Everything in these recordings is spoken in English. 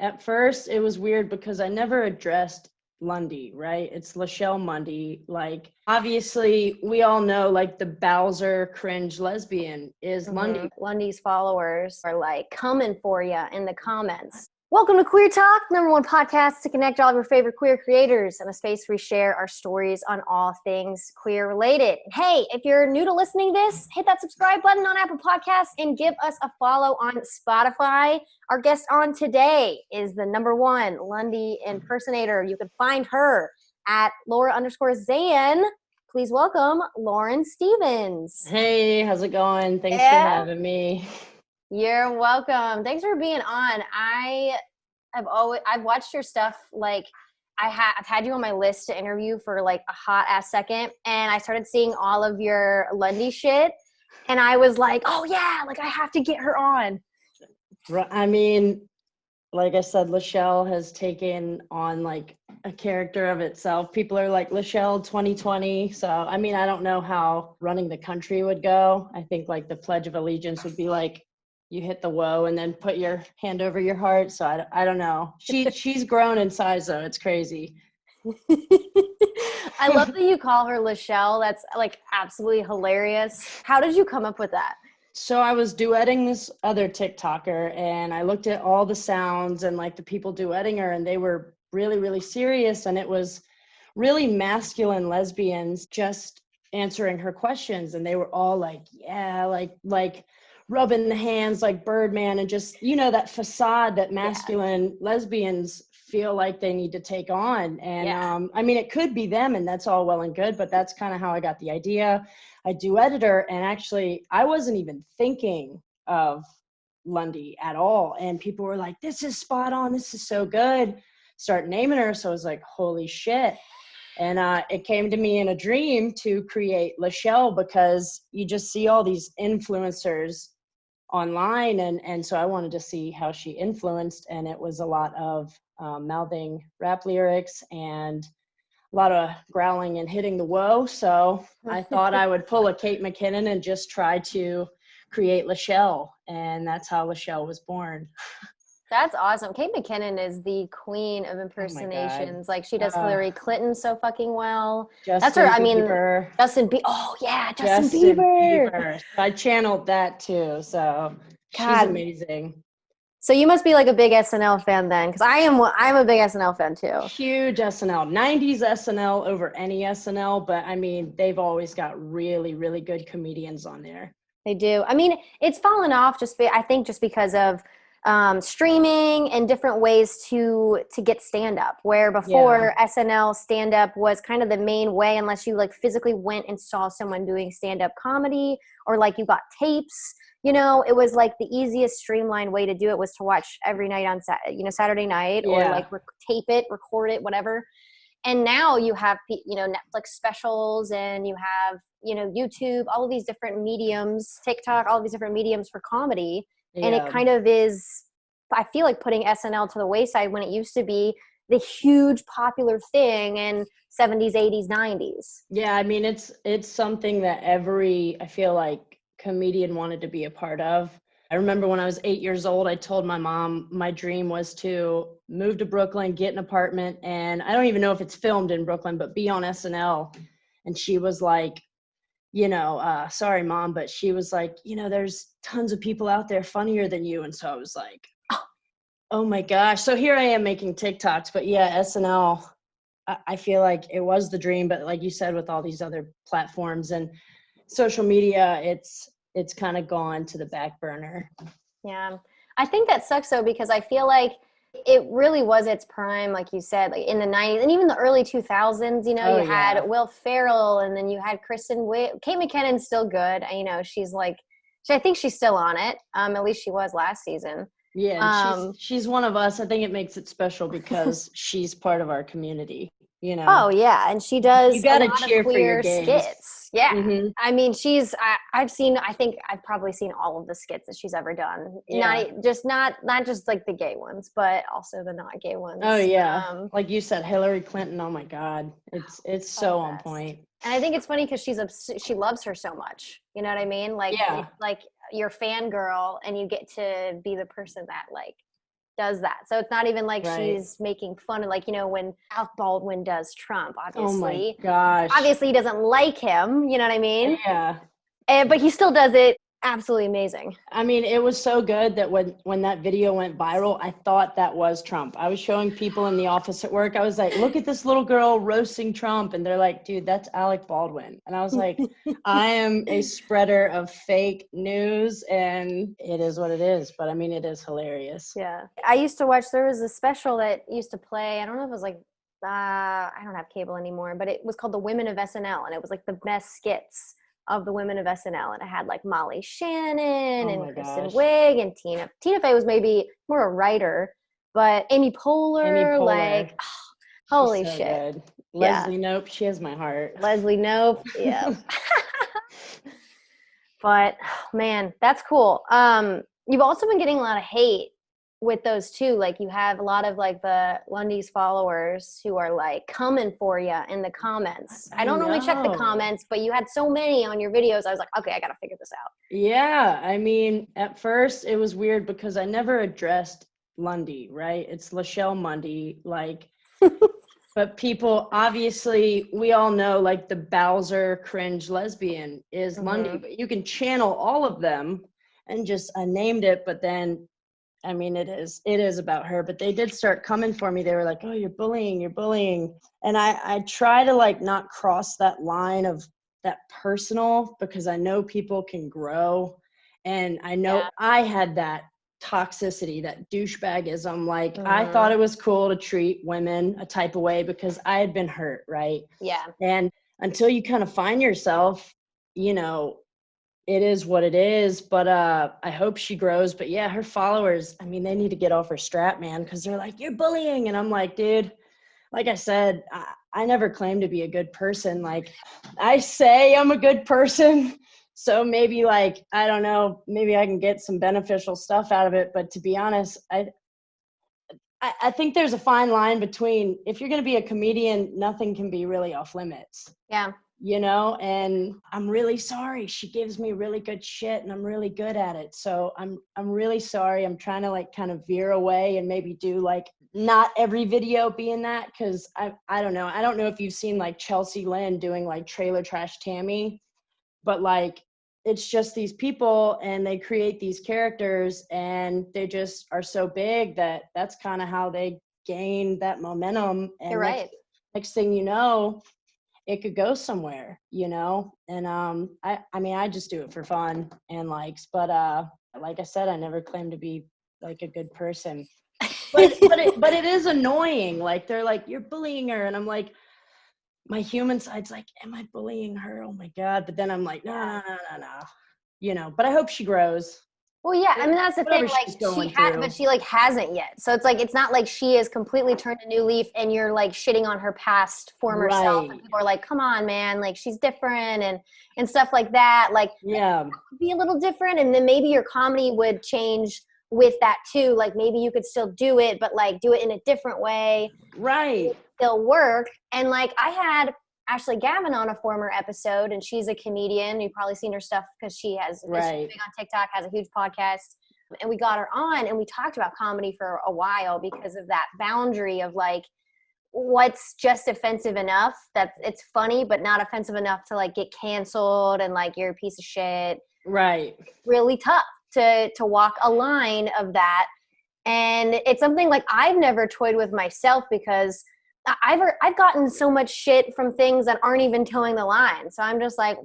At first, it was weird because I never addressed Lundy, right? It's Lachelle Mundy. Like, obviously, we all know, like, the Bowser cringe lesbian is Lundy. Lundy's followers are like coming for you in the comments. Welcome to Queer Talk, #1 podcast to connect all of your favorite queer creators in a space where we share our stories on all things queer related. Hey, if you're new to listening to this, hit that subscribe button on Apple Podcasts and give us a follow on Spotify. Our guest on today is the #1 Lundy impersonator. You can find her at Laura_Zan. Please welcome Lauren Stevens. Hey, how's it going? Thanks for having me. You're welcome. Thanks for being on. I've watched your stuff. Like I've had you on my list to interview for like a hot ass second, and I started seeing all of your Lundy shit, and I was like, oh yeah, like I have to get her on. I mean, like I said, Lachelle has taken on like a character of itself. People are like, Lachelle 2020. So, I mean, I don't know how running the country would go. I think like the Pledge of Allegiance would be like, you hit the whoa and then put your hand over your heart. So I don't know. She's grown in size though. It's crazy. I love that you call her Lachelle. That's like absolutely hilarious. How did you come up with that? So I was duetting this other TikToker and I looked at all the sounds and like the people duetting her, and they were really, really serious. And it was really masculine lesbians just answering her questions. And they were all like, yeah, like rubbing the hands like Birdman, and just, you know, that facade that masculine lesbians feel like they need to take on. And I mean, it could be them, and that's all well and good, but that's kind of how I got the idea. I duetted her, and actually I wasn't even thinking of Lundy at all. And people were like, this is spot on. This is so good. Start naming her. So I was like, holy shit. And it came to me in a dream to create Lachelle, because you just see all these influencers online. And so I wanted to see how she influenced. And it was a lot of mouthing rap lyrics and a lot of growling and hitting the whoa. So I thought I would pull a Kate McKinnon and just try to create Lachelle. And that's how Lachelle was born. That's awesome. Kate McKinnon is the queen of impersonations. Like she does Hillary Clinton so fucking well. That's her. I mean, Justin Bieber. Oh yeah, Justin Bieber. I channeled that too. So she's amazing. So you must be like a big SNL fan then, because I'm a big SNL fan too. Huge SNL, 90s SNL over any SNL, but I mean, they've always got really, really good comedians on there. They do. I mean, it's fallen off I think just because of streaming and different ways to get stand-up, where before SNL stand-up was kind of the main way, unless you like physically went and saw someone doing stand-up comedy, or like you got tapes. You know, it was like the easiest streamlined way to do it was to watch every night on Saturday night, or like tape it, record it, whatever. And now you have, Netflix specials, and you have, YouTube, all of these different mediums, TikTok, all of these different mediums for comedy. Yeah. And it kind of is, I feel like, putting SNL to the wayside when it used to be the huge popular thing in 70s, 80s, 90s. Yeah, I mean, it's something that I feel like, comedian wanted to be a part of. I remember when I was 8 years old, I told my mom my dream was to move to Brooklyn, get an apartment, and I don't even know if it's filmed in Brooklyn, but be on SNL. And she was like, sorry, Mom, but she was like, there's tons of people out there funnier than you. And so I was like, oh my gosh. So here I am making TikToks, but yeah, SNL, I feel like it was the dream, but like you said, with all these other platforms and social media, it's kind of gone to the back burner. Yeah. I think that sucks though, because I feel like it really was its prime, like you said, like in the 90s and even the early 2000s. You had Will Ferrell, and then you had Kristen Wiig. Kate McKinnon's still good. She's like, I think she's still on it. At least she was last season. Yeah, she's one of us. I think it makes it special because she's part of our community. Oh yeah, and she does. You gotta cheer for your skits. Yeah, mm-hmm. I mean, I think I've probably seen all of the skits that she's ever done. Yeah. Not just like the gay ones, but also the not gay ones. Oh yeah, like you said, Hillary Clinton. Oh my God, it's so on point. And I think it's funny because she loves her so much. You know what I mean? Like, like you're fangirl, and you get to be the person that like does that. So it's not even like Right. she's making fun of, like, you know, when Alec Baldwin does Trump, Oh my obviously. gosh. Obviously he doesn't like him, you know what I mean? Yeah. But he still does it absolutely amazing. I mean, it was so good that when that video went viral, I thought that was Trump. I was showing people in the office at work. I was like, look at this little girl roasting Trump. And they're like, dude, that's Alec Baldwin. And I was like, I am a spreader of fake news, and it is what it is. But I mean, it is hilarious. Yeah. I used to watch, there was a special that used to play, I don't know if it was like, I don't have cable anymore, but it was called The Women of SNL. And it was like the best skits of the Women of SNL. And it had like Molly Shannon Oh and my Kristen gosh. Wiig and Tina Fey was maybe more a writer, but Amy Amy Poehler, Poehler. like, She's holy so shit. good. Yeah. Leslie Nope. She has my heart. Leslie Nope. Yeah. But man, that's cool. You've also been getting a lot of hate with those too. Like you have a lot of like the Lundy's followers who are like coming for you in the comments. I don't normally check the comments, but you had so many on your videos. I was like, okay, I got to figure this out. Yeah, I mean, at first it was weird because I never addressed Lundy, right? It's Lachelle Mundy, like, but people obviously, we all know like the Bowser cringe lesbian is Lundy, Mm-hmm. but you can channel all of them and just, I named it, but then, I mean, it is about her, but they did start coming for me. They were like, oh, you're bullying. And I try to like not cross that line of that personal, because I know people can grow. And I know Yeah. I had that toxicity, that douchebagism. Like I Mm-hmm. thought it was cool to treat women a type of way because I had been hurt, right? Yeah. And until you kind of find yourself, you know, it is what it is. But I hope she grows. But yeah, her followers, I mean, they need to get off her strap, man, because they're like, you're bullying. And I'm like, dude, like I said, I never claimed to be a good person. Like I say I'm a good person. So maybe like, I don't know, maybe I can get some beneficial stuff out of it. But to be honest, I think there's a fine line between, if you're going to be a comedian, nothing can be really off limits. Yeah. You know, and I'm really sorry. She gives me really good shit and I'm really good at it. So I'm really sorry. I'm trying to like kind of veer away and maybe do like not every video being that, because I don't know. I don't know if you've seen like Chelsea Lynn doing like Trailer Trash Tammy, but like it's just these people and they create these characters and they just are so big that that's kind of how they gain that momentum. And You're right. next thing you know, it could go somewhere, you know? And I mean, I just do it for fun and likes, but like I said, I never claimed to be like a good person. But it is annoying. Like they're like, you're bullying her, and I'm like, my human side's like, am I bullying her? Oh my God. But then I'm like, no. You know, but I hope she grows. Well, yeah, I mean that's the thing. Whatever Like she's going through. but she like hasn't yet. So it's like it's not like she has completely turned a new leaf, and you're like shitting on her past former self, and Right. people are like, "Come on, man! Like she's different," and stuff like that. Like Yeah. be a little different, and then maybe your comedy would change with that too. Like maybe you could still do it, but like do it in a different way. Right. Still work. And like I had Ashley Gavin on a former episode, and she's a comedian. You've probably seen her stuff because she's Right. big on TikTok, has a huge podcast. And we got her on and we talked about comedy for a while because of that boundary of like what's just offensive enough that it's funny, but not offensive enough to like get canceled and like you're a piece of shit. Right. Really tough to walk a line of that. And it's something like I've never toyed with myself because I've gotten so much shit from things that aren't even towing the line. So I'm just like,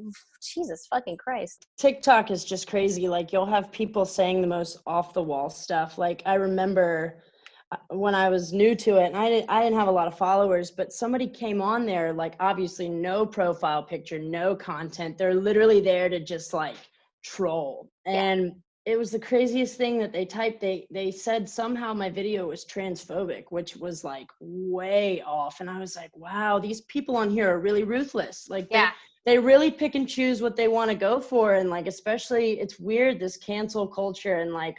Jesus fucking Christ. TikTok is just crazy. Like you'll have people saying the most off the wall stuff. Like I remember when I was new to it, and I didn't have a lot of followers, but somebody came on there, like obviously no profile picture, no content. They're literally there to just like troll. And it was the craziest thing that they typed. They said somehow my video was transphobic, which was like way off. And I was like, wow, these people on here are really ruthless. Like they really pick and choose what they want to go for. And like, especially it's weird, this cancel culture and like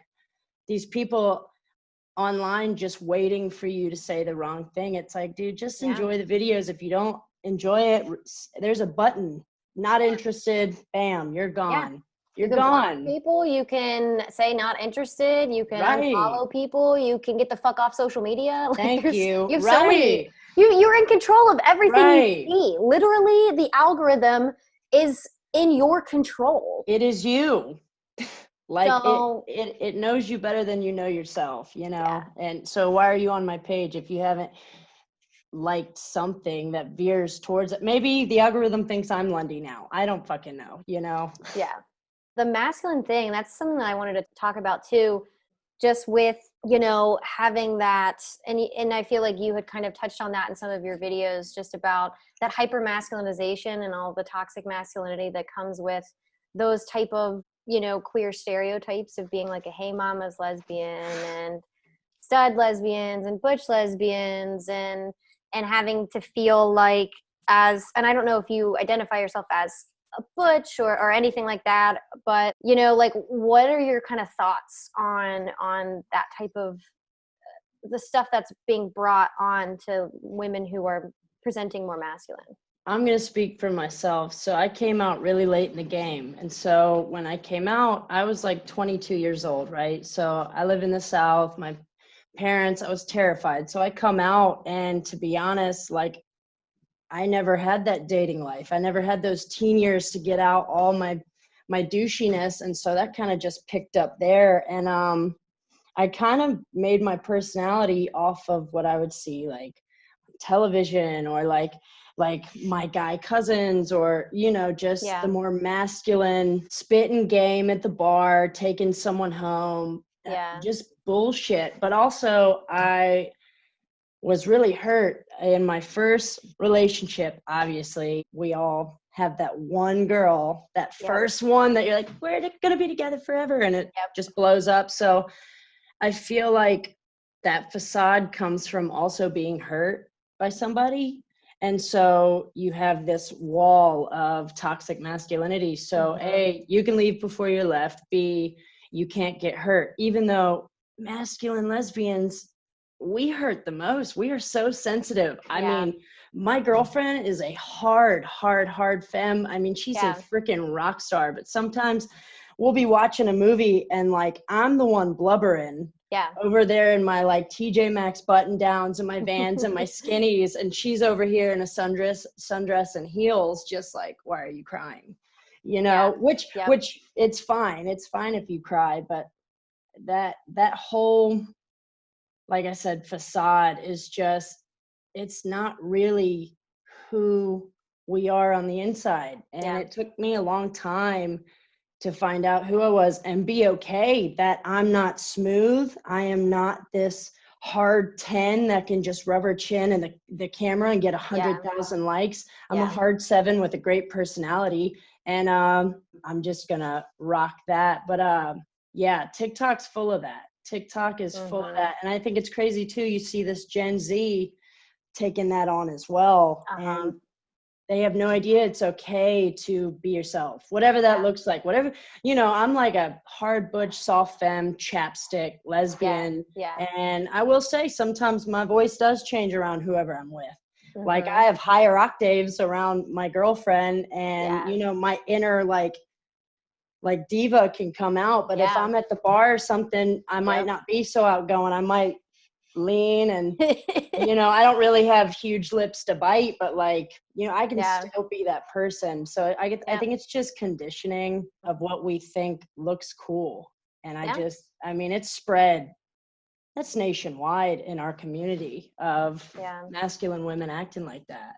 these people online just waiting for you to say the wrong thing. It's like, dude, just enjoy the videos. If you don't enjoy it, there's a button, not interested, bam, you're gone. you're You can block gone. people. You can say not interested. You can Right. unfollow people. You can get the fuck off social media. Like Thank you. you have so many. Right. You're in control of everything you Right. see. Literally, the algorithm is in your control. It is you. Like So it knows you better than you know yourself, yeah, And so why are you on my page if you haven't liked something that veers towards it? Maybe the algorithm thinks I'm Lundy now. I don't fucking know. yeah. The masculine thing, that's something that I wanted to talk about too, just with, you know, having that, and I feel like you had kind of touched on that in some of your videos, just about that hyper masculinization and all the toxic masculinity that comes with those type of, you know, queer stereotypes of being like a hey mama's lesbian and stud lesbians and butch lesbians, and having to feel like, as, and I don't know if you identify yourself as a butch or anything like that, but you know, like what are your kind of thoughts on that type of the stuff that's being brought on to women who are presenting more masculine? I'm going to speak for myself. So I came out really late in the game. And so when I came out, I was like 22 years old, right? So I live in the South. My parents, I was terrified. So I come out, and to be honest, like I never had that dating life. I never had those teen years to get out all my douchiness. And so that kind of just picked up there. And I kind of made my personality off of what I would see like television, or like my guy cousins, or just the Yeah, more masculine spitting game at the bar, taking someone home, yeah, just bullshit. But also I was really hurt in my first relationship. Obviously we all have that one girl, that yep, first one that you're like, we're gonna be together forever, and it yep, just blows up. So I feel like that facade comes from also being hurt by somebody. And so you have this wall of toxic masculinity. So mm-hmm. A, you can leave before you're left. B, you can't get hurt. Even though masculine lesbians, we hurt the most. We are so sensitive. I Yeah, mean, my girlfriend is a hard femme. I mean, she's a yeah, freaking rock star, but sometimes we'll be watching a movie and like I'm the one blubbering yeah. over there in my like TJ Maxx button downs and my Vans and my skinnies, and she's over here in a sundress and heels, just like, why are you crying? Yeah, yep, Which it's fine. It's fine if you cry, but that whole, like I said, facade is just, it's not really who we are on the inside. And yeah, it took me a long time to find out who I was and be okay that I'm not smooth. I am not this hard 10 that can just rub her chin in the camera and get yeah, 100,000 likes. I'm a yeah, hard 7 with a great personality, and I'm just gonna rock that. But yeah, TikTok's full of that. TikTok is full of mm-hmm. that. And I think it's crazy too. You see this Gen Z taking that on as well. Uh-huh. And they have no idea it's okay to be yourself, whatever that Yeah, looks like, whatever, I'm like a hard butch, soft femme, chapstick, yeah, lesbian. yeah, And I will say sometimes my voice does change around whoever I'm with. Like I mm-hmm. have higher octaves around my girlfriend, and, Yeah, my inner like diva can come out. But if yeah, I'm at the bar or something, I might yep. not be so outgoing. I might lean, and I don't really have huge lips to bite, but like, I can Yeah, still be that person. So I yeah, think it's just conditioning of what we think looks cool. And yeah, I mean, it's spread, that's nationwide in our community of yeah. masculine women acting like that.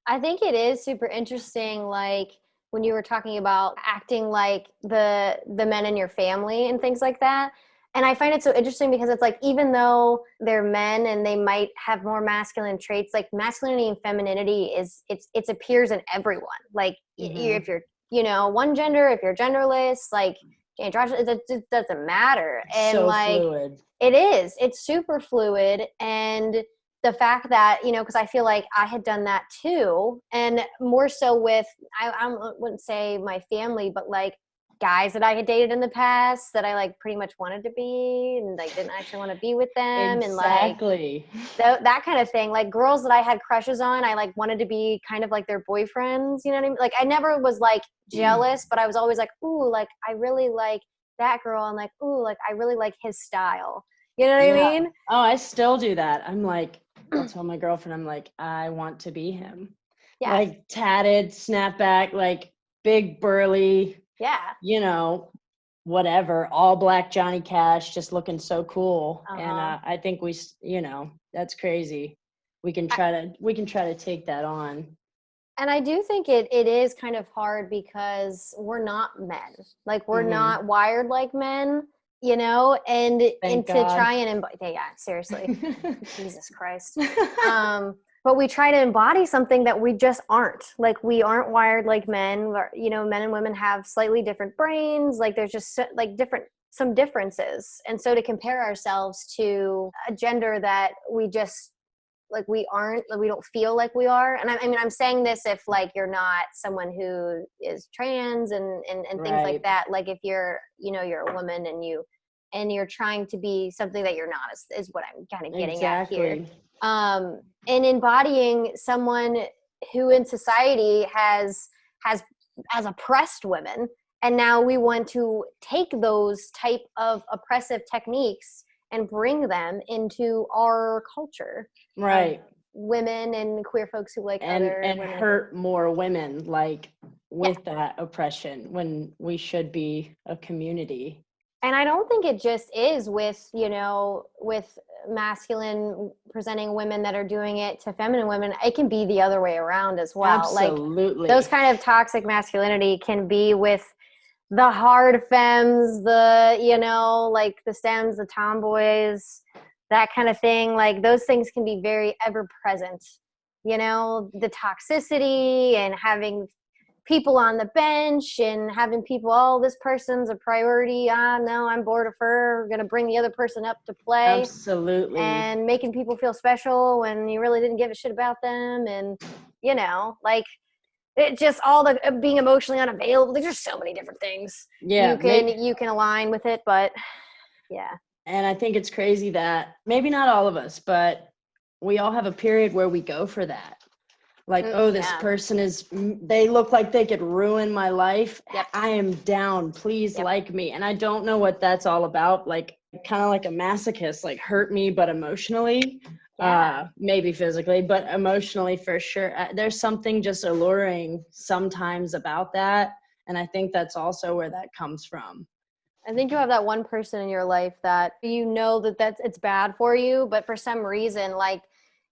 I think it is super interesting, like when you were talking about acting like the men in your family and things like that. And I find it so interesting because it's like, even though they're men and they might have more masculine traits, like masculinity and femininity it appears in everyone. Like Hmm. if you're, you know, one gender, if you're genderless, like androgynous, it just doesn't matter. And So like fluid. it's super fluid. And the fact that, you know, because I feel like I had done that too, and more so with I wouldn't say my family, but like guys that I had dated in the past that I like pretty much wanted to be and like didn't actually want to be with them. Exactly. And like that kind of thing. Like girls that I had crushes on, I like wanted to be kind of like their boyfriends, you know what I mean? Like I never was like jealous, but I was always like, ooh, like I really like that girl, and like, ooh, like I really like his style. You know what I mean? Oh, I still do that. I'm like, I'll tell my girlfriend, I'm like, I want to be him. Yeah. Like tatted, snapback, like big burly, Yeah. you know, whatever, all black Johnny Cash, just looking so cool. And I think that's crazy. We can try to take that on. And I do think it is kind of hard because we're not men. Like we're not wired like men, you know, and Thank to God. try and yeah, seriously. Jesus Christ. But we try to embody something that we just aren't. Like we aren't wired like men. You know, men and women have slightly different brains. Like there's just like some differences. And so to compare ourselves to a gender that we just like we aren't, like we don't feel like we are. And I mean, I'm saying this if like you're not someone who is trans and things like that. Like if you're, you know, you're a woman and you're trying to be something that you're not is what I'm kind of getting at here. And embodying someone who in society has oppressed women, and now we want to take those type of oppressive techniques and bring them into our culture. Right. Women and queer folks who like other and women. hurt more women like with that oppression when we should be a community. And I don't think it just is with, you know, with masculine presenting women that are doing it to feminine women. It can be the other way around as well. Absolutely. Like those kind of toxic masculinity can be with the hard femmes, the, you know, like the stems, the tomboys, that kind of thing. Like those things can be very ever present, you know, the toxicity and having people on the bench and having people, oh, this person's a priority. No, I'm bored of her. We're going to bring the other person up to play. Absolutely. And making people feel special when you really didn't give a shit about them. And, you know, like, it just all the being emotionally unavailable. There's just so many different things. Yeah, you can align with it, but yeah. And I think it's crazy that maybe not all of us, but we all have a period where we go for that. Like, this person they look like they could ruin my life. Yep. I am down. Please like me. And I don't know what that's all about. Like kind of like a masochist, like hurt me, but emotionally. Maybe physically, but emotionally for sure. There's something just alluring sometimes about that. And I think that's also where that comes from. I think you have that one person in your life that you know it's bad for you, but for some reason, like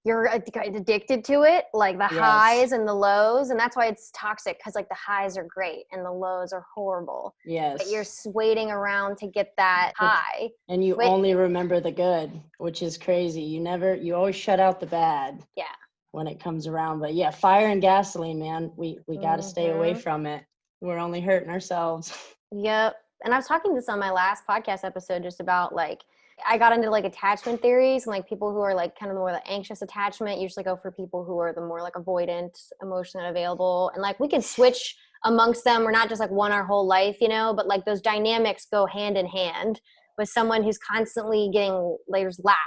you're addicted to it, like the highs and the lows. And that's why it's toxic, because like the highs are great and the lows are horrible. Yes. But you're waiting around to get that high. And you only remember the good, which is crazy. You always shut out the bad. Yeah. When it comes around. But yeah, fire and gasoline, man. We got to stay away from it. We're only hurting ourselves. Yep. And I was talking to this on my last podcast episode just about like, I got into like attachment theories, and like people who are like kind of more the anxious attachment usually go for people who are the more like avoidant, emotionally unavailable. And like we can switch amongst them. We're not just like one our whole life, you know, but like those dynamics go hand in hand with someone who's constantly getting, there's lack,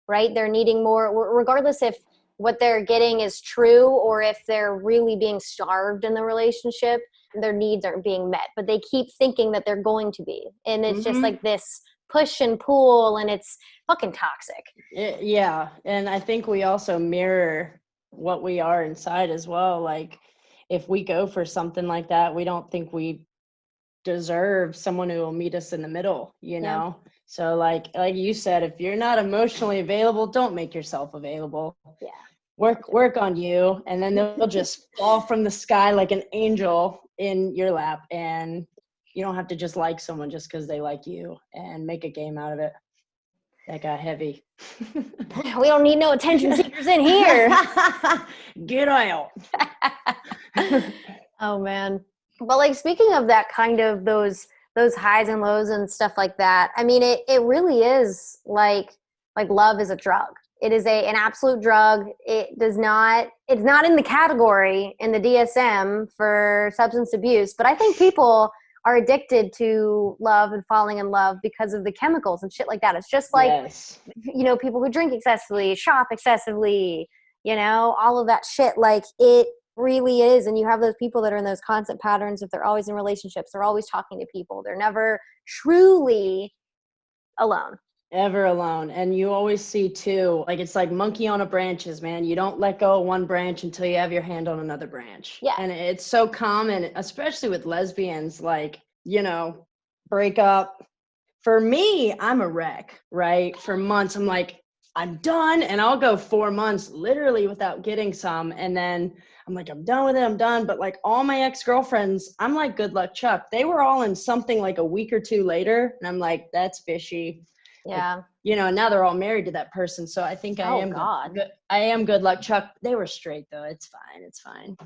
right? They're needing more, regardless if what they're getting is true or if they're really being starved in the relationship. Their needs aren't being met, but they keep thinking that they're going to be. And it's just like this push and pull, and it's fucking toxic. Yeah. And I think we also mirror what we are inside as well. Like if we go for something like that, we don't think we deserve someone who will meet us in the middle, you know? So like you said, if you're not emotionally available, don't make yourself available. Yeah. Work on you, and then they'll just fall from the sky like an angel in your lap, and you don't have to just like someone just because they like you and make a game out of it. That got heavy. We don't need no attention seekers in here. Get out. Oh man. But like speaking of that kind of those highs and lows and stuff like that, I mean it really is like love is a drug. It is an absolute drug. It's not in the category in the DSM for substance abuse, but I think people are addicted to love and falling in love because of the chemicals and shit like that. It's just like, Yes. People who drink excessively, shop excessively, all of that shit. Like, it really is. And you have those people that are in those constant patterns. If they're always in relationships, they're always talking to people. They're never truly alone. Ever alone. And you always see too, like, it's like monkey on a branches, man. You don't let go of one branch until you have your hand on another branch. Yeah. And it's so common, especially with lesbians, like, break up. For me, I'm a wreck, right? For months, I'm like, I'm done. And I'll go 4 months literally without getting some. And then I'm like, I'm done with it. I'm done. But like all my ex-girlfriends, I'm like, good luck, Chuck. They were all in something like a week or two later. And I'm like, that's fishy. Yeah. Like, now they're all married to that person. So I think I am good. I am good luck, Chuck. They were straight though. It's fine. It's fine.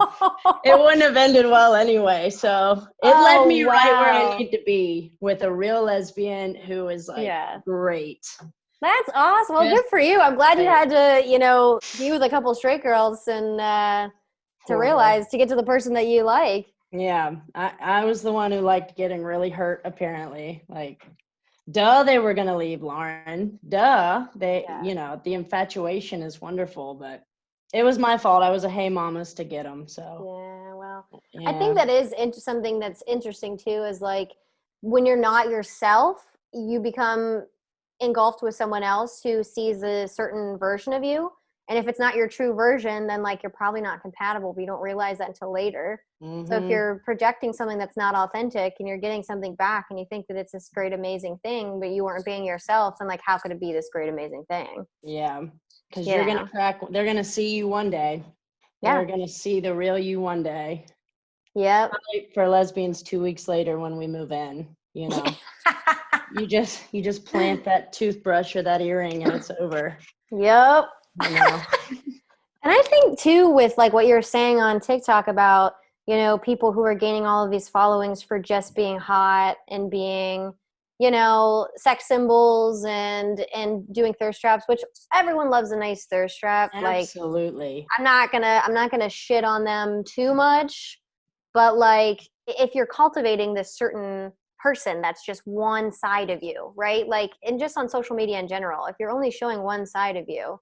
It wouldn't have ended well anyway. So it led me right where I need to be with a real lesbian who is like great. That's awesome. Well, good for you. I'm glad you had to, be with a couple straight girls and to realize to get to the person that you like. Yeah. I was the one who liked getting really hurt, apparently. Like, duh, they were going to leave, Lauren. Duh. The infatuation is wonderful, but it was my fault. I was a hey mamas to get them. So, yeah, well, I think that is something that's interesting too, is like when you're not yourself, you become engulfed with someone else who sees a certain version of you. And if it's not your true version, then like you're probably not compatible, but you don't realize that until later. Mm-hmm. So if you're projecting something that's not authentic and you're getting something back and you think that it's this great, amazing thing, but you weren't being yourself, then like, how could it be this great, amazing thing? Yeah. Because you're going to they're going to see you one day. They're going to see the real you one day. Yep. For lesbians 2 weeks later when we move in, you just plant that toothbrush or that earring and it's over. Yep. And I think too, with like what you're saying on TikTok about, people who are gaining all of these followings for just being hot and being, sex symbols and doing thirst traps, which everyone loves a nice thirst trap. Absolutely. Like, I'm not gonna shit on them too much, but like if you're cultivating this certain person that's just one side of you, right? Like, and just on social media in general, if you're only showing one side of you,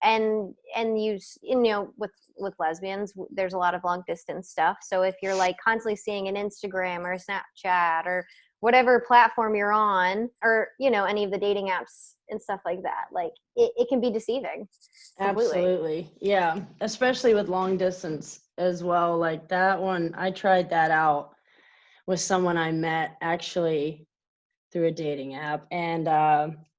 and with lesbians, there's a lot of long distance stuff. So if you're like constantly seeing an Instagram or a Snapchat or whatever platform you're on, or any of the dating apps and stuff like that, like it can be deceiving. Completely. Absolutely. Yeah, especially with long distance as well. Like that one, I tried that out with someone I met actually through a dating app, and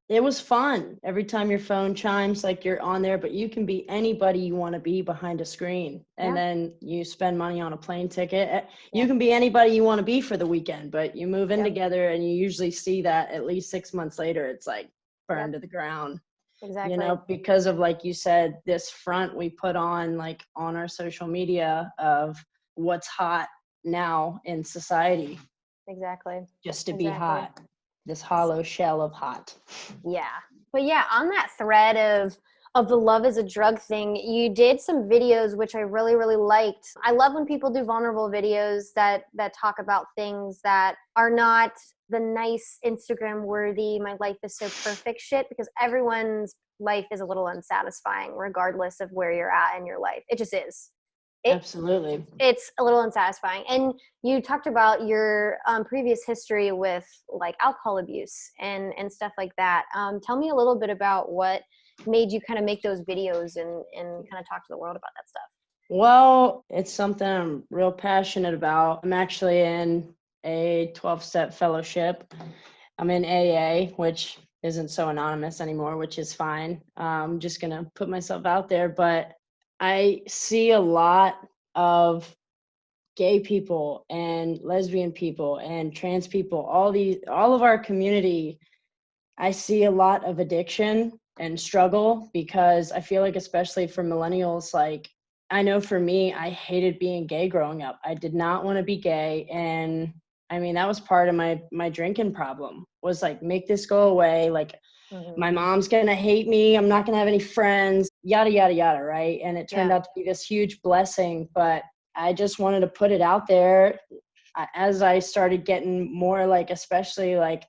it was fun. Every time your phone chimes, like you're on there, but you can be anybody you want to be behind a screen. And then you spend money on a plane ticket. You can be anybody you want to be for the weekend, but you move in together and you usually see that at least 6 months later, it's like burned to the ground. Exactly. Because of, like you said, this front we put on, like on our social media of what's hot now in society. Exactly. Just to be hot. This hollow shell of hot. Yeah. But yeah, on that thread of the love is a drug thing, you did some videos which I really, really liked. I love when people do vulnerable videos that talk about things that are not the nice Instagram worthy, my life is so perfect shit, because everyone's life is a little unsatisfying regardless of where you're at in your life. It just is. Absolutely. It's a little unsatisfying. And you talked about your previous history with like alcohol abuse and stuff like that. Tell me a little bit about what made you kind of make those videos and kind of talk to the world about that stuff. Well, it's something I'm real passionate about. I'm actually in a 12-step fellowship. I'm in AA, which isn't so anonymous anymore, which is fine. I'm just going to put myself out there, but I see a lot of gay people and lesbian people and trans people, all of our community. I see a lot of addiction and struggle, because I feel like, especially for millennials, like I know for me, I hated being gay growing up. I did not want to be gay. And I mean, that was part of my drinking problem, was like, make this go away. Like, my mom's going to hate me. I'm not going to have any friends, yada, yada, yada. Right. And it turned out to be this huge blessing, but I just wanted to put it out there as I started getting more like, especially like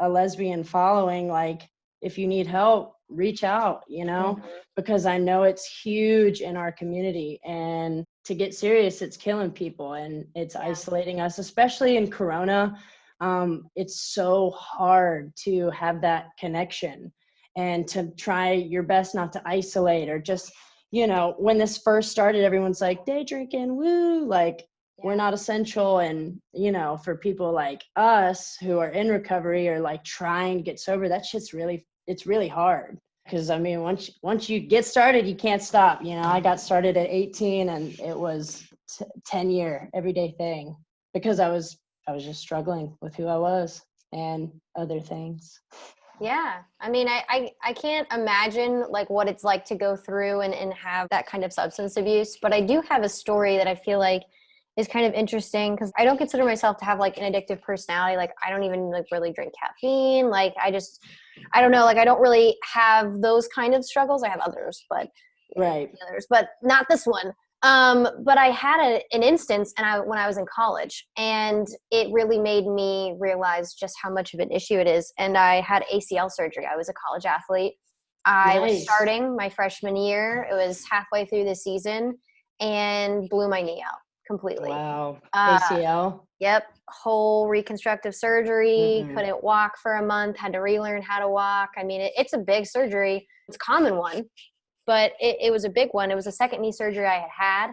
a lesbian following, like if you need help, reach out, because I know it's huge in our community, and to get serious, it's killing people and it's isolating us, especially in Corona. It's so hard to have that connection and to try your best not to isolate, or just, when this first started, everyone's like, day drinking, woo, like we're not essential. And, for people like us who are in recovery or like trying to get sober, that shit's it's really hard. Because I mean, once you get started, you can't stop. I got started at 18, and it was 10-year everyday thing, because I was just struggling with who I was and other things. Yeah. I mean, I can't imagine like what it's like to go through and have that kind of substance abuse, but I do have a story that I feel like is kind of interesting, because I don't consider myself to have like an addictive personality. Like I don't even like really drink caffeine. Like I don't know, like I don't really have those kind of struggles. I have others, but not this one. But I had an instance when I was in college, and it really made me realize just how much of an issue it is. And I had ACL surgery. I was a college athlete. I was starting my freshman year. It was halfway through the season, and blew my knee out completely. Wow. ACL? Yep. Whole reconstructive surgery. Couldn't walk for a month. Had to relearn how to walk. I mean, it's a big surgery. It's a common one, but it was a big one. It was the second knee surgery I had.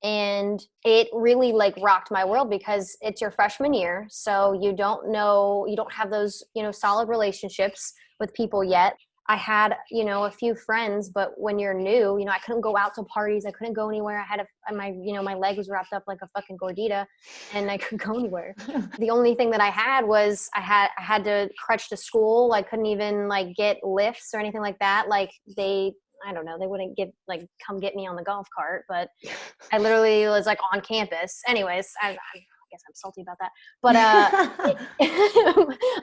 And it really like rocked my world, because it's your freshman year. So you don't have those, solid relationships with people yet. I had, a few friends, but when you're new, I couldn't go out to parties. I couldn't go anywhere. I had my leg was wrapped up like a fucking gordita, and I couldn't go anywhere. The only thing that I had was I had to crutch to school. I couldn't even like get lifts or anything like that. Like I don't know, they wouldn't come get me on the golf cart, but I literally was like on campus. Anyways, I guess I'm salty about that, but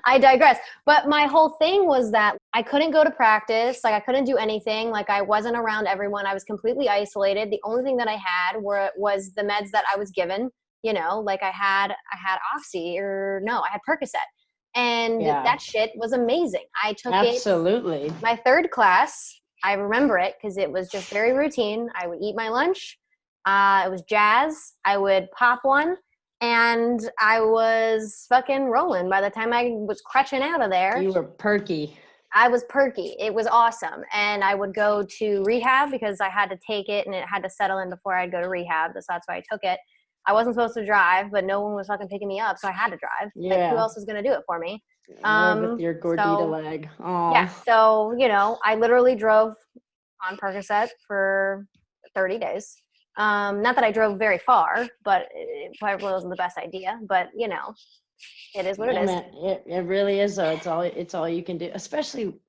I digress. But my whole thing was that I couldn't go to practice. Like I couldn't do anything. Like I wasn't around everyone. I was completely isolated. The only thing that I had was the meds that I was given, like I had Oxy, I had Percocet. And that shit was amazing. I took it my third class. I remember it because it was just very routine. I would eat my lunch. It was jazz. I would pop one, and I was fucking rolling. By the time I was crutching out of there, you were perky. I was perky. It was awesome. And I would go to rehab because I had to take it, and it had to settle in before I'd go to rehab. So that's why I took it. I wasn't supposed to drive, but no one was fucking picking me up, so I had to drive. Yeah. Like, who else was going to do it for me? With your gordita leg. Aww. Yeah. So, I literally drove on Percocet for 30 days. Not that I drove very far, but it probably wasn't the best idea. But, it is what it is. Man, it really is, though. It's all you can do. Especially, you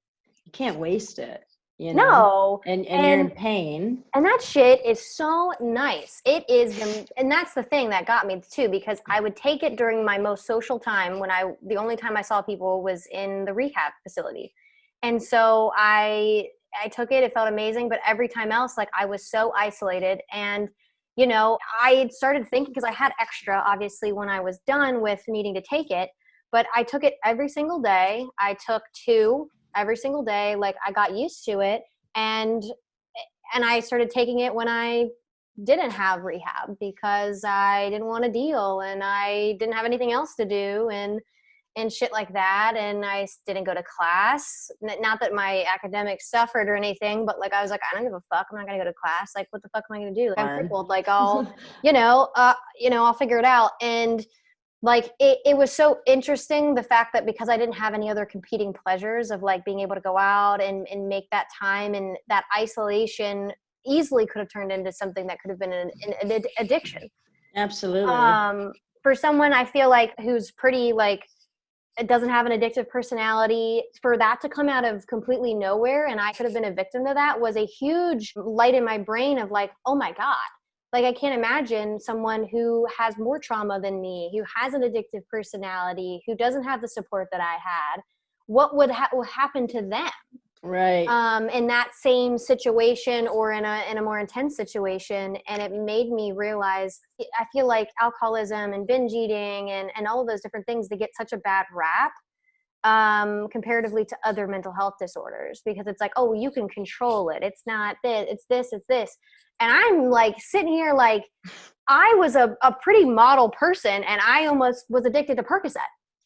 can't waste it. No. And you're in pain. And that shit is so nice. It is, and that's the thing that got me too, because I would take it during my most social time when the only time I saw people was in the rehab facility. And so I took it, it felt amazing, but every time else, like I was so isolated. And, I started thinking, because I had extra, obviously, when I was done with needing to take it, but I took it every single day. I took 2 every single day. Like I got used to it. And I started taking it when I didn't have rehab, because I didn't want to deal, and I didn't have anything else to do, and shit like that. And I didn't go to class. Not that my academics suffered or anything, but like I was like, I don't give a fuck. I'm not gonna go to class. Like, what the fuck am I gonna do? Like, I'm crippled. Like, I'll, I'll figure it out. And like it was so interesting, the fact that because I didn't have any other competing pleasures of like being able to go out and make that time, and that isolation easily could have turned into something that could have been an addiction. Absolutely. For someone I feel like who's pretty like, it doesn't have an addictive personality, for that to come out of completely nowhere, and I could have been a victim to that, was a huge light in my brain of like, oh my God. Like, I can't imagine someone who has more trauma than me, who has an addictive personality, who doesn't have the support that I had. What would happen to them? Right. In that same situation or in a more intense situation. And it made me realize, I feel like alcoholism and binge eating and all of those different things, they get such a bad rap comparatively to other mental health disorders, because it's like, oh, you can control it. It's not this, it's this, it's this. And I'm like sitting here like I was a pretty model person and I almost was addicted to Percocet.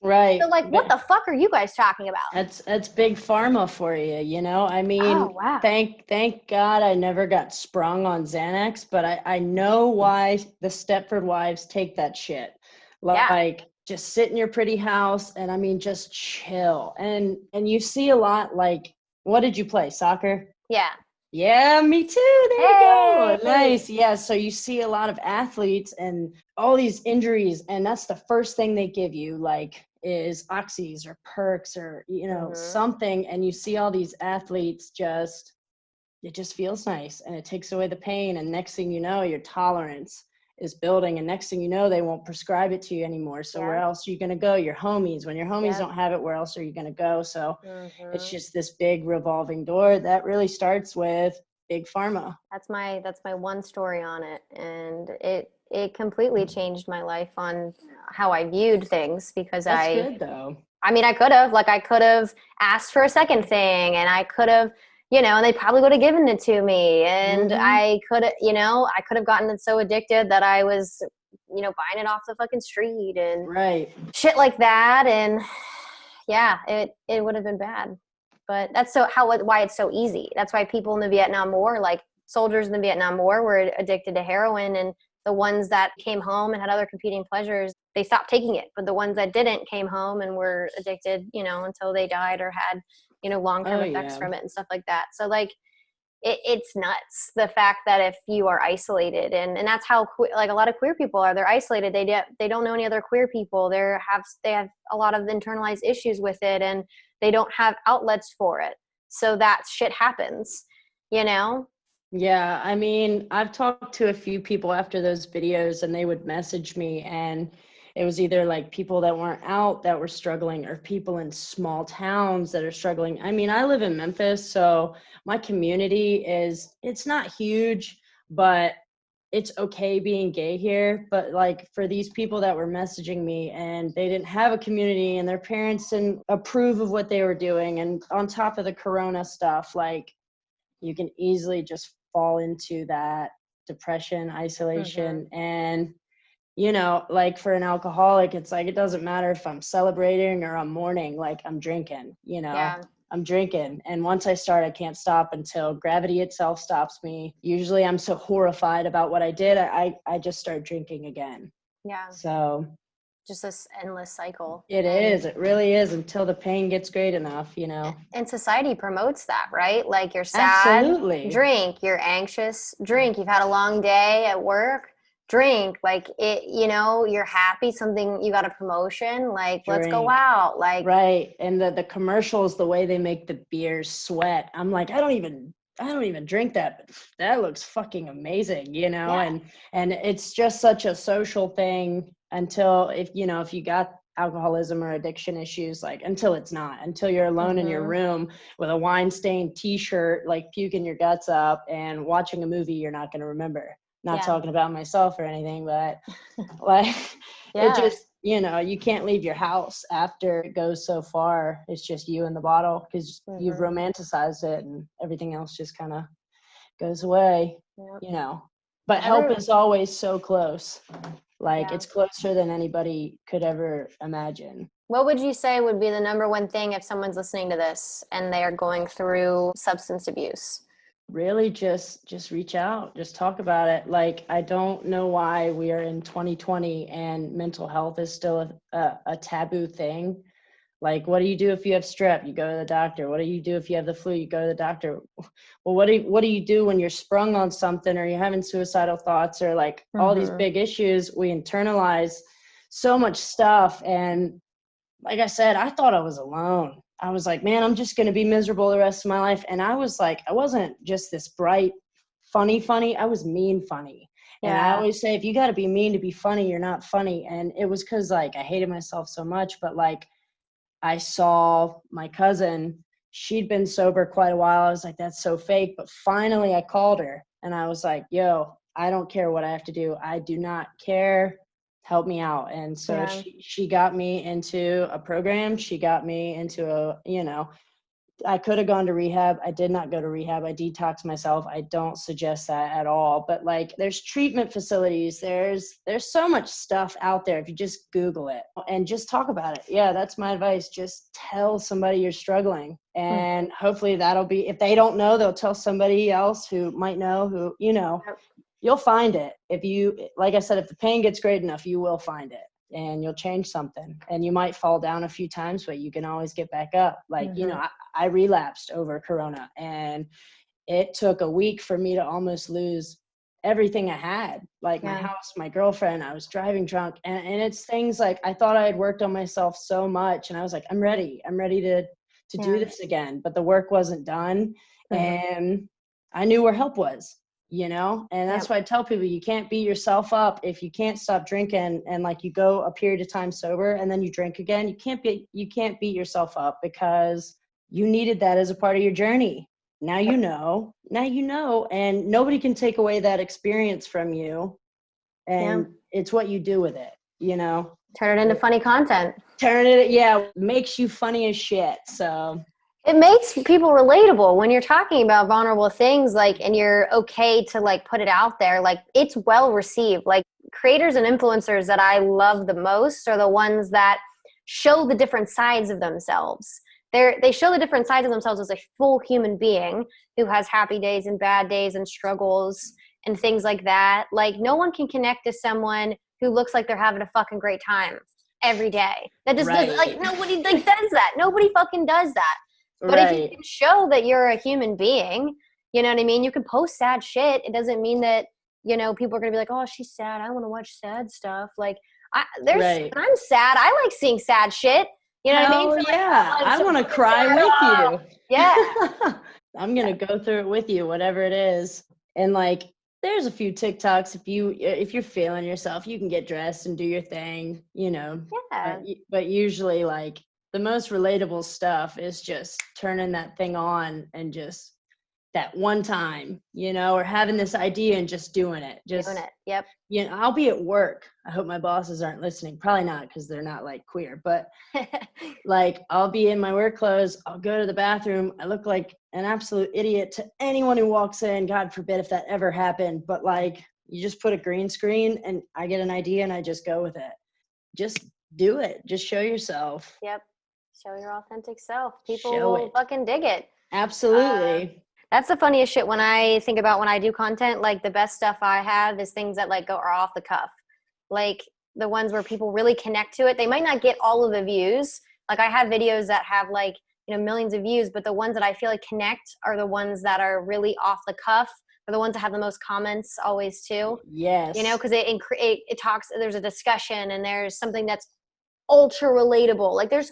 So Right. like, what the fuck are you guys talking about? That's big pharma for you, you know? I mean, Oh, wow. thank God I never got sprung on Xanax, but I know why the Stepford wives take that shit. Yeah. Like just sit in your pretty house and I mean just chill. And you see a lot like, what did you play? Soccer? Yeah. Yeah, me too. There you go. Hey. Nice. Yeah. So you see a lot of athletes and all these injuries, and that's the first thing they give you, like, is oxys or perks or, you know, something. And you see all these athletes just, it just feels nice and it takes away the pain. And next thing you know, your tolerance is building. And next thing you know, they won't prescribe it to you anymore. So where else are you going to go? Your homies. When your homies don't have it, where else are you going to go? So it's just this big revolving door that really starts with big pharma. That's my one story on it. And it completely changed my life on how I viewed things, because That's good though. I mean, I could have asked for a second thing, and I could have, and they probably would have given it to me. And I could have gotten it so addicted that I was, buying it off the fucking street and shit like that. And yeah, it would have been bad. But that's why it's so easy. That's why people in the Vietnam War, like soldiers in the Vietnam War, were addicted to heroin, and the ones that came home and had other competing pleasures, they stopped taking it. But the ones that didn't came home and were addicted, until they died or had, long-term effects from it and stuff like that. So like, it's nuts, the fact that if you are isolated, and that's how like a lot of queer people are, they're isolated. They don't know any other queer people. They have a lot of internalized issues with it, and they don't have outlets for it. So that shit happens, Yeah, I mean, I've talked to a few people after those videos and they would message me, and it was either like people that weren't out that were struggling or people in small towns that are struggling. I mean, I live in Memphis, so my community it's not huge, but it's okay being gay here. But like for these people that were messaging me and they didn't have a community and their parents didn't approve of what they were doing, and on top of the corona stuff, like you can easily just fall into that depression, isolation. And, like for an alcoholic, it's like, it doesn't matter if I'm celebrating or I'm mourning, like I'm drinking, I'm drinking. And once I start, I can't stop until gravity itself stops me. Usually I'm so horrified about what I did. I just start drinking again. Yeah. So just this endless cycle. It really is, until the pain gets great enough, And society promotes that, right? Like, you're sad, absolutely, drink. You're anxious, drink. You've had a long day at work, drink. Like, you're happy, you got a promotion, like, drink. Let's go out. Like, right. And the commercials, the way they make the beers sweat, I'm like, I don't even drink that, but that looks fucking amazing, and it's just such a social thing until if you got alcoholism or addiction issues, like until you're alone in your room with a wine stained t-shirt, like puking your guts up and watching a movie you're not going to remember. Not talking about myself or anything, but like it just, you can't leave your house after it goes so far. It's just you and the bottle, because you've romanticized it and everything else just kind of goes away, but help is always so close. Like it's closer than anybody could ever imagine. What would you say would be the number one thing if someone's listening to this and they are going through substance abuse? Really just reach out, just talk about it. Like, I don't know why we are in 2020 and mental health is still a taboo thing. Like, what do you do if you have strep? You go to the doctor. What do you do if you have the flu? You go to the doctor. Well, what do you do when you're sprung on something or you're having suicidal thoughts or like all these big issues? We internalize so much stuff. And like I said, I thought I was alone. I was like, man, I'm just going to be miserable the rest of my life. And I was like, I wasn't just this bright, funny. I was mean funny. And I always say, if you got to be mean to be funny, you're not funny. And it was because like I hated myself so much. But like, I saw my cousin, she'd been sober quite a while. I was like, that's so fake. But finally I called her and I was like, yo, I don't care what I have to do. I do not care. Help me out. And so she got me into a program. She got me into I could have gone to rehab. I did not go to rehab. I detoxed myself. I don't suggest that at all. But like, there's treatment facilities. There's so much stuff out there if you just Google it and just talk about it. Yeah, that's my advice. Just tell somebody you're struggling. And hopefully that'll be, if they don't know, they'll tell somebody else who might know, who, you'll find it. If you, like I said, if the pain gets great enough, you will find it. And you'll change something, and you might fall down a few times, but you can always get back up. Like, I relapsed over Corona, and it took a week for me to almost lose everything I had, like my house, my girlfriend. I was driving drunk, and it's things like, I thought I had worked on myself so much, and I was like, I'm ready to do this again, but the work wasn't done. And I knew where help was. And that's why I tell people, you can't beat yourself up if you can't stop drinking, and like you go a period of time sober and then you drink again. You can't beat yourself up, because you needed that as a part of your journey. Now you know, and nobody can take away that experience from you. And it's what you do with it, Turn it into funny content. Makes you funny as shit. So it makes people relatable when you're talking about vulnerable things, like, and you're okay to like put it out there. Like, it's well received. Like, creators and influencers that I love the most are the ones that show the different sides of themselves. They show the different sides of themselves as a full human being who has happy days and bad days and struggles and things like that. Like, no one can connect to someone who looks like they're having a fucking great time every day. That just does, like, nobody like does that. Nobody fucking does that. But if you can show that you're a human being, you know what I mean? You can post sad shit. It doesn't mean that, people are going to be like, oh, she's sad. I want to watch sad stuff. Like, when I'm sad, I like seeing sad shit. You know what I mean? So, I want to cry with you. Yeah. I'm going to go through it with you, whatever it is. And like, there's a few TikToks. If you're feeling yourself, you can get dressed and do your thing, Yeah. But usually, like, the most relatable stuff is just turning that thing on and just that one time, or having this idea and just doing it. Yep. I'll be at work. I hope my bosses aren't listening. Probably not, because they're not like queer, but like, I'll be in my work clothes. I'll go to the bathroom. I look like an absolute idiot to anyone who walks in. God forbid if that ever happened. But like, you just put a green screen and I get an idea and I just go with it. Just do it. Just show yourself. Yep. Show your authentic self. People will fucking dig it. Absolutely. That's the funniest shit when I think about when I do content. Like, the best stuff I have is things that like are off the cuff. Like, the ones where people really connect to it. They might not get all of the views. Like, I have videos that have like, millions of views, but the ones that I feel like connect are the ones that are really off the cuff. Are the ones that have the most comments always too. Yes. Because it talks, there's a discussion and there's something that's ultra relatable. Like, there's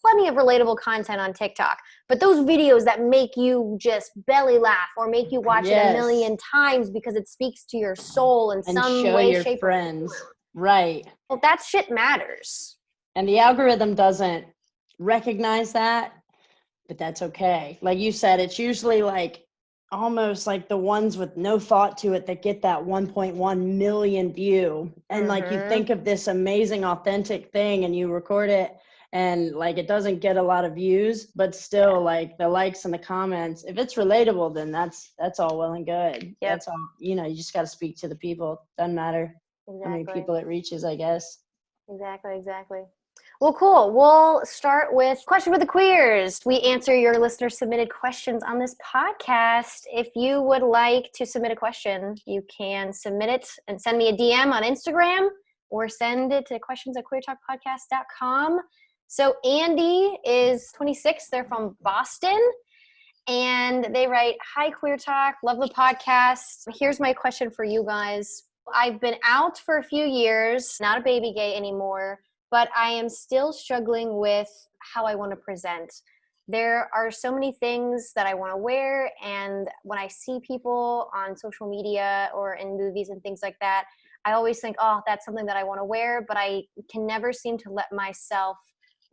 plenty of relatable content on TikTok, but those videos that make you just belly laugh or make you watch it a million times because it speaks to your soul in some way, shape, or form. Right. Well, that shit matters. And the algorithm doesn't recognize that, but that's okay. Like you said, it's usually like almost like the ones with no thought to it that get that 1.1 million view. And like, you think of this amazing, authentic thing and you record it, and like, it doesn't get a lot of views, but still like the likes and the comments, if it's relatable, then that's all well and good. Yep. That's all, you just got to speak to the people. Doesn't matter how many people it reaches, I guess. Exactly. Well, cool. We'll start with Question for the Queers. We answer your listener submitted questions on this podcast. If you would like to submit a question, you can submit it and send me a DM on Instagram, or send it to questions@queertalkpodcast.com. So Andy is 26. They're from Boston. And they write, "Hi, Queer Talk. Love the podcast. Here's my question for you guys. I've been out for a few years, not a baby gay anymore, but I am still struggling with how I want to present. There are so many things that I want to wear, and when I see people on social media or in movies and things like that, I always think, oh, that's something that I want to wear, but I can never seem to let myself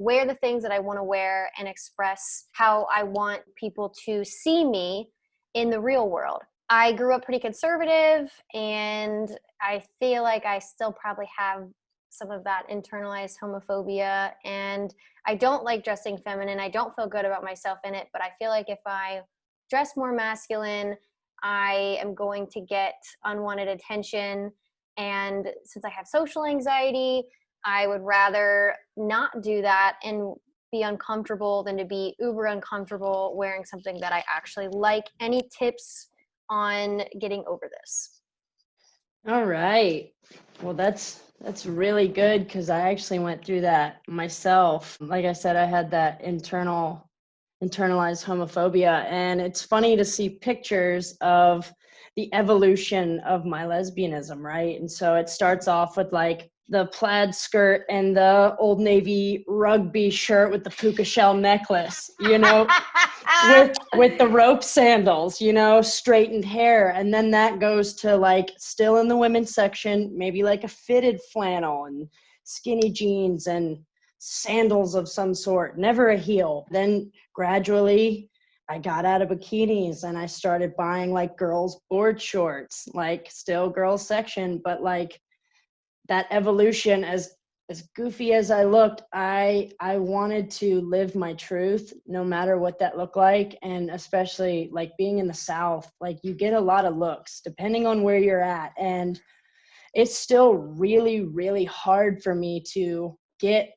wear the things that I want to wear and express how I want people to see me in the real world. I grew up pretty conservative, and I feel like I still probably have some of that internalized homophobia, and I don't like dressing feminine. I don't feel good about myself in it, but I feel like if I dress more masculine, I am going to get unwanted attention. And since I have social anxiety, I would rather not do that and be uncomfortable than to be uber uncomfortable wearing something that I actually like. Any tips on getting over this? All right. Well, that's really good, because I actually went through that myself. Like I said, I had that internalized homophobia, and it's funny to see pictures of the evolution of my lesbianism, right? And so it starts off with like the plaid skirt and the Old Navy rugby shirt with the puka shell necklace, with the rope sandals, straightened hair. And then that goes to like still in the women's section, maybe like a fitted flannel and skinny jeans and sandals of some sort, never a heel. Then gradually I got out of bikinis and I started buying like girls' board shorts, like still girls section, but like that evolution, as goofy as I looked, I wanted to live my truth no matter what that looked like. And especially like being in the South, like you get a lot of looks depending on where you're at. And it's still really, really hard for me to get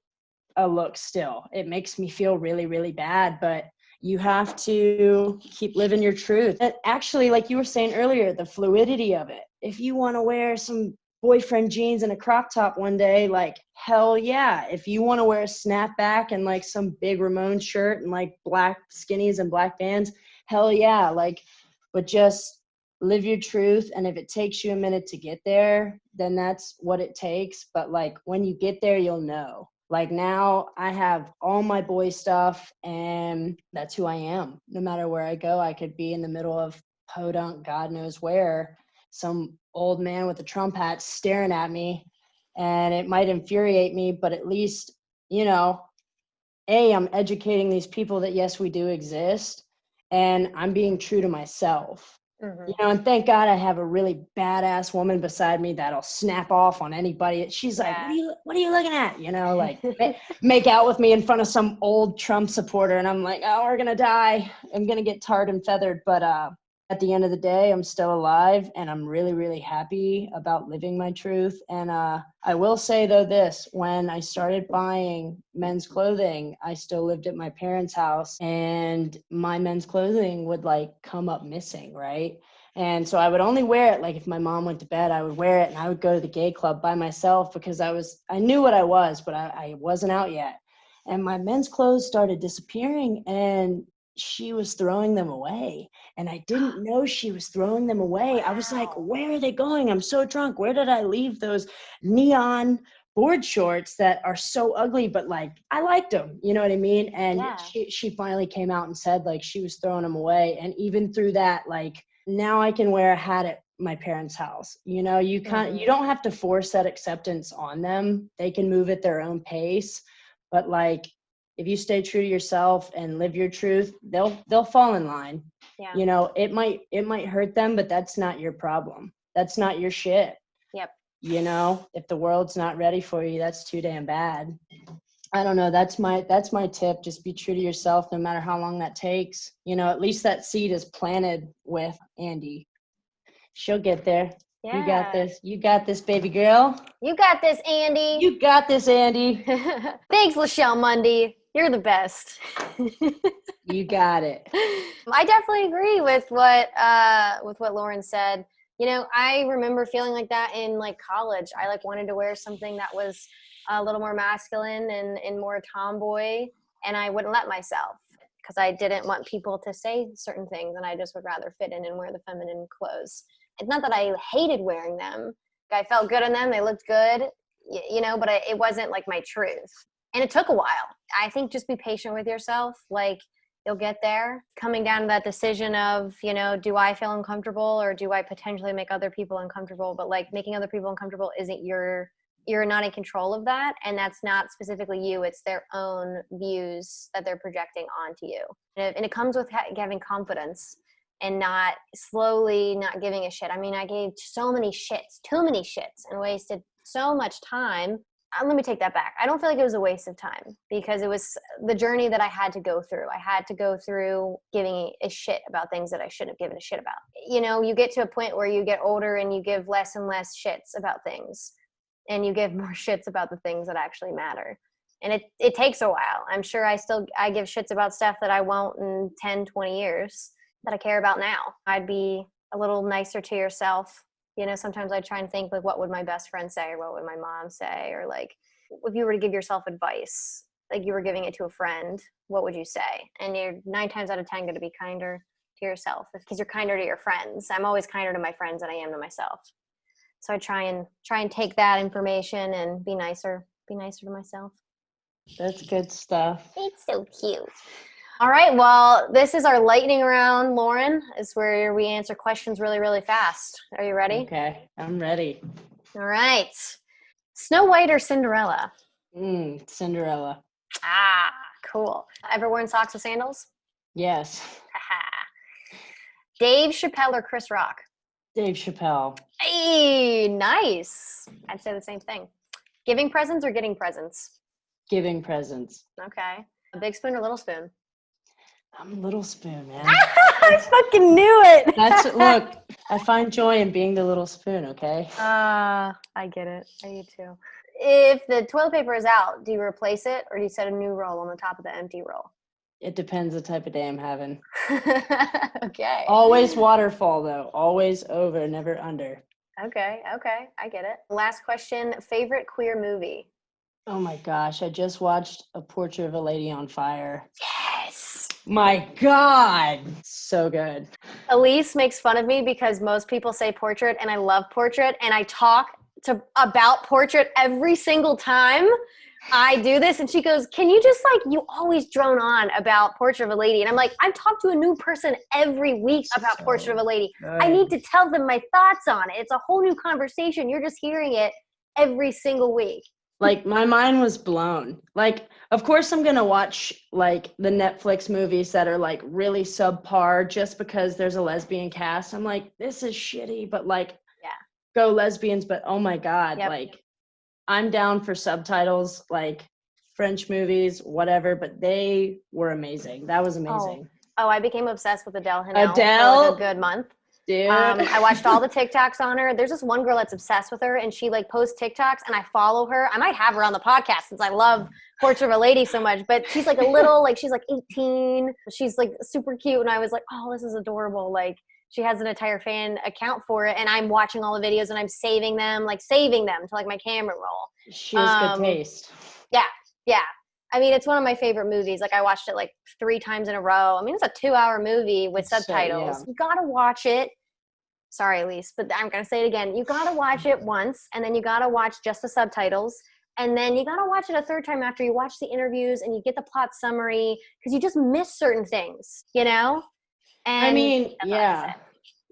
a look still. It makes me feel really, really bad, but you have to keep living your truth. And actually, like you were saying earlier, the fluidity of it. If you want to wear some boyfriend jeans and a crop top one day, like hell yeah. If you want to wear a snapback and like some big Ramon shirt and like black skinnies and black Vans, hell yeah. Like, but just live your truth. And if it takes you a minute to get there, then that's what it takes. But like when you get there, you'll know. Like now I have all my boy stuff, and that's who I am. No matter where I go, I could be in the middle of podunk, God knows where, some old man with a Trump hat staring at me, and it might infuriate me, but at least, I'm educating these people that yes, we do exist, and I'm being true to myself. Mm-hmm. And thank God I have a really badass woman beside me that'll snap off on anybody. She's like, what are you looking at? Like make out with me in front of some old Trump supporter. And I'm like, oh, we're going to die. I'm going to get tarred and feathered. But at the end of the day, I'm still alive, and I'm really, really happy about living my truth. And I will say, though, this, when I started buying men's clothing, I still lived at my parents' house, and my men's clothing would like come up missing, right? And so I would only wear it, like if my mom went to bed, I would wear it, and I would go to the gay club by myself because I knew what I was, but I wasn't out yet. And my men's clothes started disappearing, and she was throwing them away. And I didn't know she was throwing them away. I was like, where are they going? I'm so drunk. Where did I leave those neon board shorts that are so ugly, but like I liked them, you know what I mean? And she finally came out and said like she was throwing them away. And even through that, like now I can wear a hat at my parents' house. You don't have to force that acceptance on them. They can move at their own pace. But like if you stay true to yourself and live your truth, they'll fall in line. Yeah. It might hurt them, but that's not your problem. That's not your shit. Yep. If the world's not ready for you, that's too damn bad. I don't know. That's my tip. Just be true to yourself, no matter how long that takes. At least that seed is planted with Andy. She'll get there. Yeah. You got this. You got this, baby girl. You got this, Andy. You got this, Andy. Thanks, Lachelle Mundy. You're the best. You got it. I definitely agree with what Lauren said. I remember feeling like that in like college. I like wanted to wear something that was a little more masculine and more tomboy, and I wouldn't let myself because I didn't want people to say certain things, and I just would rather fit in and wear the feminine clothes. It's not that I hated wearing them. I felt good in them. They looked good, but it wasn't like my truth. And it took a while. I think just be patient with yourself. Like you'll get there. Coming down to that decision of, do I feel uncomfortable or do I potentially make other people uncomfortable? But like making other people uncomfortable isn't your you're not in control of that, and that's not specifically you. It's their own views that they're projecting onto you. And it comes with having confidence and not giving a shit. I mean, I gave too many shits, and wasted so much time. Let me take that back. I don't feel like it was a waste of time, because it was the journey that I had to go through. I had to go through giving a shit about things that I shouldn't have given a shit about. You know, you get to a point where you get older and you give less and less shits about things, and you give more shits about the things that actually matter. And it takes a while. I'm sure I give shits about stuff that I won't in 10, 20 years that I care about now. I'd be a little nicer to yourself. You know, sometimes I try and think, like, what would my best friend say, or what would my mom say? Or, like, if you were to give yourself advice, like you were giving it to a friend, what would you say? And you're 9 times out of 10 going to be kinder to yourself, because you're kinder to your friends. I'm always kinder to my friends than I am to myself. So I try and take that information and be nicer to myself. That's good stuff. It's so cute. All right. Well, this is our lightning round, Lauren. It's where we answer questions really, really fast. Are you ready? Okay, I'm ready. All right. Snow White or Cinderella? Cinderella. Ah, cool. Ever worn socks with sandals? Yes. Dave Chappelle or Chris Rock? Dave Chappelle. Hey, nice. I'd say the same thing. Giving presents or getting presents? Giving presents. Okay. A big spoon or little spoon? I'm a little spoon, man. I fucking knew it. Look, I find joy in being the little spoon, okay? I get it. I do too. If the toilet paper is out, do you replace it, or do you set a new roll on the top of the empty roll? It depends the type of day I'm having. Okay. Always waterfall, though. Always over, never under. Okay. I get it. Last question. Favorite queer movie? Oh my gosh, I just watched A Portrait of a Lady on Fire. Yes. My God. So good. Elise makes fun of me because most people say Portrait, and I love Portrait, and I talk about Portrait every single time I do this, and she goes, can you just, like, you always drone on about Portrait of a Lady? And I'm like, I talk to a new person every week about Portrait of a Lady. Good. I need to tell them my thoughts on it. It's a whole new conversation. You're just hearing it every single week. Like, my mind was blown. Like, of course I'm going to watch, like, the Netflix movies that are, like, really subpar just because there's a lesbian cast. I'm like, this is shitty, but, like, yeah, go lesbians. But, oh, my God, yep. Like, I'm down for subtitles, like, French movies, whatever, but they were amazing. That was amazing. Oh, I became obsessed with Adele Hanel for like a good month. Dude. I watched all the TikToks on her. There's this one girl that's obsessed with her, and she, like, posts TikToks, and I follow her. I might have her on the podcast since I love Portrait of a Lady so much, but she's like a little, like, she's like 18. She's, like, super cute, and I was like, oh, this is adorable. Like, she has an entire fan account for it, and I'm watching all the videos, and I'm saving them to, like, my camera roll. She has good taste. Yeah. I mean, it's one of my favorite movies. Like, I watched it, like, 3 times in a row. I mean, it's a 2-hour movie with subtitles. Yeah. You got to watch it. Sorry, Elise, but I'm going to say it again. You got to watch it once, and then you got to watch just the subtitles. And then you got to watch it a third time after you watch the interviews and you get the plot summary, because you just miss certain things, you know? And I mean, yeah.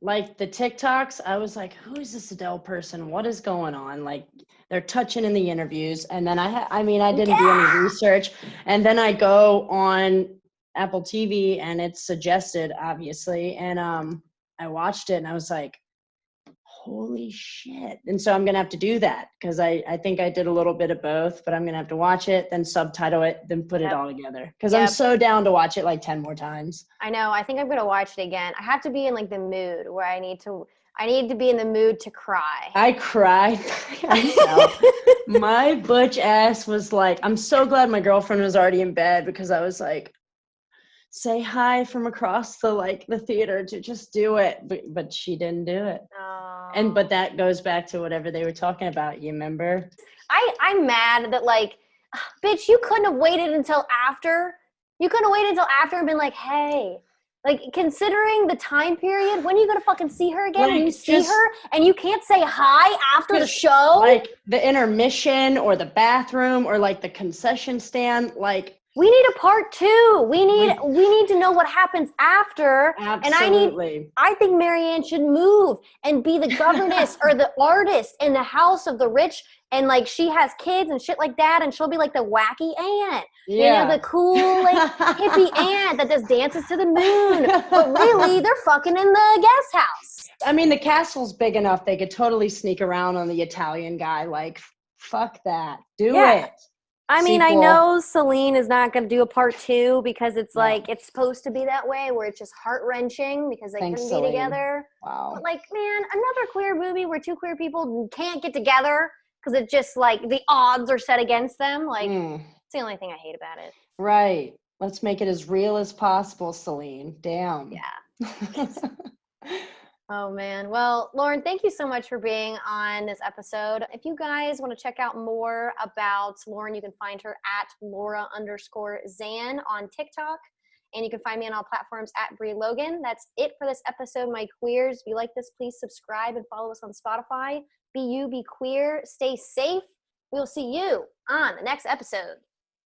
Like, the TikToks, I was like, who is this Adele person? What is going on? Like, they're touching in the interviews. And then I didn't do any research. And then I go on Apple TV and it's suggested, obviously. And I watched it and I was like, holy shit. And so I'm going to have to do that, because I think I did a little bit of both, but I'm going to have to watch it, then subtitle it, then put it all together. Because I'm so down to watch it like 10 more times. I know. I think I'm going to watch it again. I have to be in, like, the mood where I need to be in the mood to cry. I cried. My butch ass was like, I'm so glad my girlfriend was already in bed, because I was like, say hi from across the theater to just do it. But she didn't do it. Oh. But that goes back to whatever they were talking about. You remember? I'm mad that, like, bitch, you couldn't have waited until after. You couldn't have waited until after and been like, hey, like, considering the time period, when are you going to fucking see her again? Like, and you see her and you can't say hi after the show? Like, the intermission or the bathroom or, like, the concession stand, like, We need a part 2. We need to know what happens after. Absolutely. And I think Marianne should move and be the governess or the artist in the house of the rich. And like she has kids and shit like that, and she'll be like the wacky aunt, you know, the cool like hippie aunt that just dances to the moon. But really, they're fucking in the guest house. I mean, the castle's big enough; they could totally sneak around on the Italian guy. Like, fuck that, do it. I mean, I know Celine is not going to do a part 2 because it's like, it's supposed to be that way where it's just heart-wrenching because they couldn't be together. Wow. But like, man, another queer movie where 2 queer people can't get together because it's just like the odds are set against them. Like, it's the only thing I hate about it. Right. Let's make it as real as possible, Celine. Damn. Yeah. Oh, man. Well, Lauren, thank you so much for being on this episode. If you guys want to check out more about Lauren, you can find her at Laura_Zan on TikTok. And you can find me on all platforms at Brie Logan. That's it for this episode, my queers. If you like this, please subscribe and follow us on Spotify. Be you, be queer, stay safe. We will see you on the next episode.